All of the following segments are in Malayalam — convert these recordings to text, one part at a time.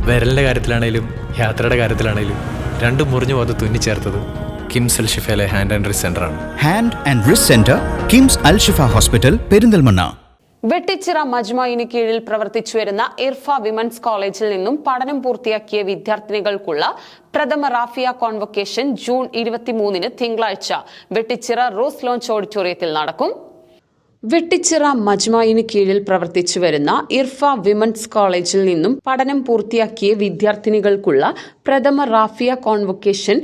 വിരലിൻ്റെ കാര്യത്തിലാണേലും യാത്രയുടെ കാര്യത്തിലാണേലും രണ്ടും മുറിഞ്ഞു പോകാതെ തുന്നിച്ചേർത്തത് കിംസ് അൽ ഷിഫയിലെ ഹാൻഡ് ആൻഡ് റിസ്റ്റ് സെൻ്ററാണ്. Hand and wrist centre, KIMS Al Shifa hospital, Perinthalmanna. Vettichira മജ്മഇന് കീഴിൽ പ്രവർത്തിച്ചുവരുന്ന ഇർഫ വിമൻസ് കോളേജിൽ നിന്നും പഠനം പൂർത്തിയാക്കിയ വിദ്യാർത്ഥിനികൾക്കുള്ള പ്രഥമ റാഫിയ കോൺവൊക്കേഷൻ ജൂൺ 23 തിങ്കളാഴ്ച വെട്ടിച്ചിറ റോസ് ലോഞ്ച് ഓഡിറ്റോറിയത്തിൽ നടക്കും. വെട്ടിച്ചിറ മജ്മഇന് കീഴിൽ പ്രവർത്തിച്ചുവരുന്ന ഇർഫ വിമൻസ് കോളേജിൽ നിന്നും പഠനം പൂർത്തിയാക്കിയ വിദ്യാർത്ഥിനികൾക്കുള്ള പ്രഥമ റാഫിയ കോൺവൊക്കേഷൻ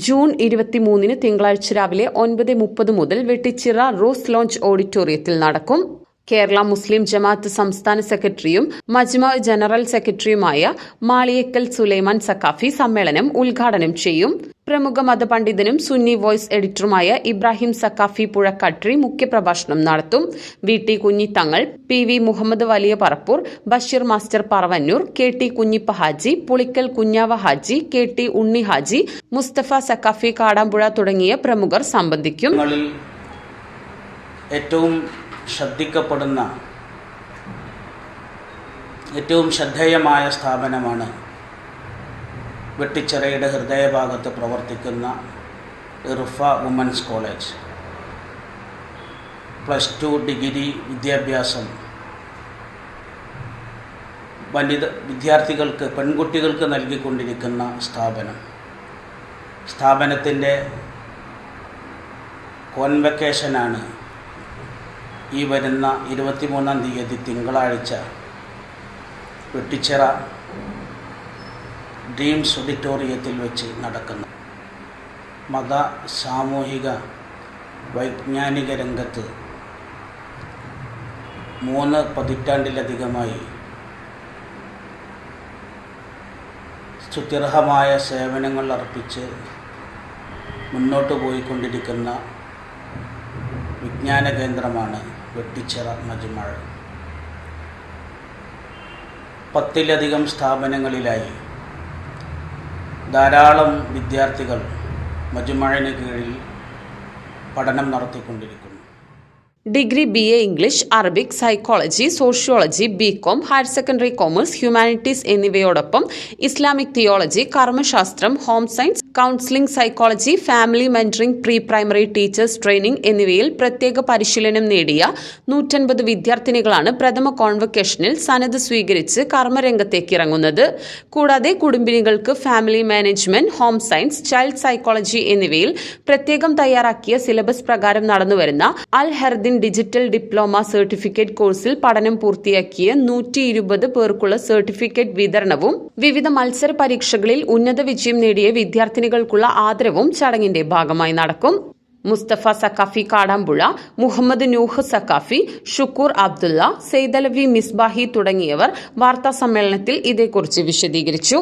ജൂൺ 23 തിങ്കളാഴ്ച രാവിലെ 9:30 മുതൽ വെട്ടിച്ചിറ റോസ് ലോഞ്ച് ഓഡിറ്റോറിയത്തിൽ നടക്കും. കേരള മുസ്ലിം ജമാഅത്ത് സംസ്ഥാന സെക്രട്ടറിയും മജ്മ ജനറൽ സെക്രട്ടറിയുമായ മാളിയേക്കൽ സുലൈമാൻ സക്കാഫി സമ്മേളനം ഉദ്ഘാടനം ചെയ്യും. പ്രമുഖ മതപണ്ഡിതനും സുന്നി വോയ്സ് എഡിറ്ററുമായ ഇബ്രാഹിം സക്കാഫി പുഴക്കട്രി മുഖ്യപ്രഭാഷണം നടത്തും. വി.ടി. കുഞ്ഞിത്തങ്ങൾ, പി.വി. മുഹമ്മദ് വലിയ പറപ്പൂർ, ബഷീർ മാസ്റ്റർ പറവന്നൂർ, കെ.ടി. കുഞ്ഞിപ്പ ഹാജി, പുളിക്കൽ കുഞ്ഞാവ ഹാജി, കെ.ടി. ഉണ്ണി ഹാജി, മുസ്തഫ സക്കാഫി കാടാമ്പുഴ തുടങ്ങിയ പ്രമുഖർ സംബന്ധിക്കും. ഏറ്റവും ശ്രദ്ധിക്കപ്പെടുന്ന ഏറ്റവും ശ്രദ്ധേയമായ സ്ഥാപനമാണ് വെട്ടിച്ചിറയുടെ ഹൃദയഭാഗത്ത് പ്രവർത്തിക്കുന്ന ഇർഫ വുമൻസ് കോളേജ്. +2 ഡിഗ്രി വിദ്യാഭ്യാസം വിദ്യാർത്ഥികൾക്ക്, പെൺകുട്ടികൾക്ക് നൽകിക്കൊണ്ടിരിക്കുന്ന സ്ഥാപനത്തിൻ്റെ കോൺവൊക്കേഷനാണ് ഈ വരുന്ന 23-ാം തീയതി തിങ്കളാഴ്ച വെട്ടിച്ചിറ ഡ്രീംസ് ഓഡിറ്റോറിയത്തിൽ വെച്ച് നടക്കുന്നു. മത, സാമൂഹിക, വൈജ്ഞാനിക രംഗത്ത് 3 പതിറ്റാണ്ടിലധികമായി സ്തുത്യർഹമായ സേവനങ്ങൾ അർപ്പിച്ച് മുന്നോട്ട് പോയിക്കൊണ്ടിരിക്കുന്ന വിജ്ഞാന കേന്ദ്രമാണ് വെട്ടിച്ചിറ മജ്മ. 10-ലധികം സ്ഥാപനങ്ങളിലായി ധാരാളം വിദ്യാർത്ഥികൾ മജ്മഇന് കീഴിൽ പഠനം നടത്തിക്കൊണ്ടിരിക്കുന്നു. Degree BA English, Arabic, psychology, sociology, BCom, higher secondary commerce, humanities എന്നിവയോടൊപ്പം ഇസ്ലാമിക് തിയോളജി, കർമ്മശാസ്ത്രം, home science, counselling psychology, family mentoring, pre primary teachers training എന്നിവയിൽ പ്രത്യേക പരിശീലനം നേടിയ 150 വിദ്യാർത്ഥിനികളാണ് പ്രഥമ കോൺവൊക്കേഷനിൽ സനത് സ്വീകരിച്ച് കർമ്മരംഗത്തേക്ക് ഇറങ്ങുന്നത്. കൂടാതെ കുടുംബിനികൾക്ക് family management, home science, child psychology എന്നിവയിൽ പ്രത്യേകം തയ്യാറാക്കിയ സിലബസ് പ്രകാരം നടന്നുവരുന്ന Al Hardin digital diploma certificate കോഴ്സിൽ പഠനം പൂർത്തിയാക്കിയ 120 പേർക്കുള്ള സർട്ടിഫിക്കറ്റ് വിതരണവും വിവിധ മത്സര പരീക്ഷകളിൽ ഉന്നത വിജയം നേടിയ വിദ്യാർത്ഥിനികൾക്കുള്ള ആദരവും ചടങ്ങിന്റെ ഭാഗമായി നടക്കും. മുസ്തഫ സക്കാഫി കാടാമ്പുഴ, മുഹമ്മദ് നൂഹ് സക്കാഫി, ഷുക്കൂർ അബ്ദുള്ള, സെയ്ദലവി മിസ്ബാഹി തുടങ്ങിയവർ വാർത്താ സമ്മേളനത്തിൽ ഇതേക്കുറിച്ച് വിശദീകരിച്ചു.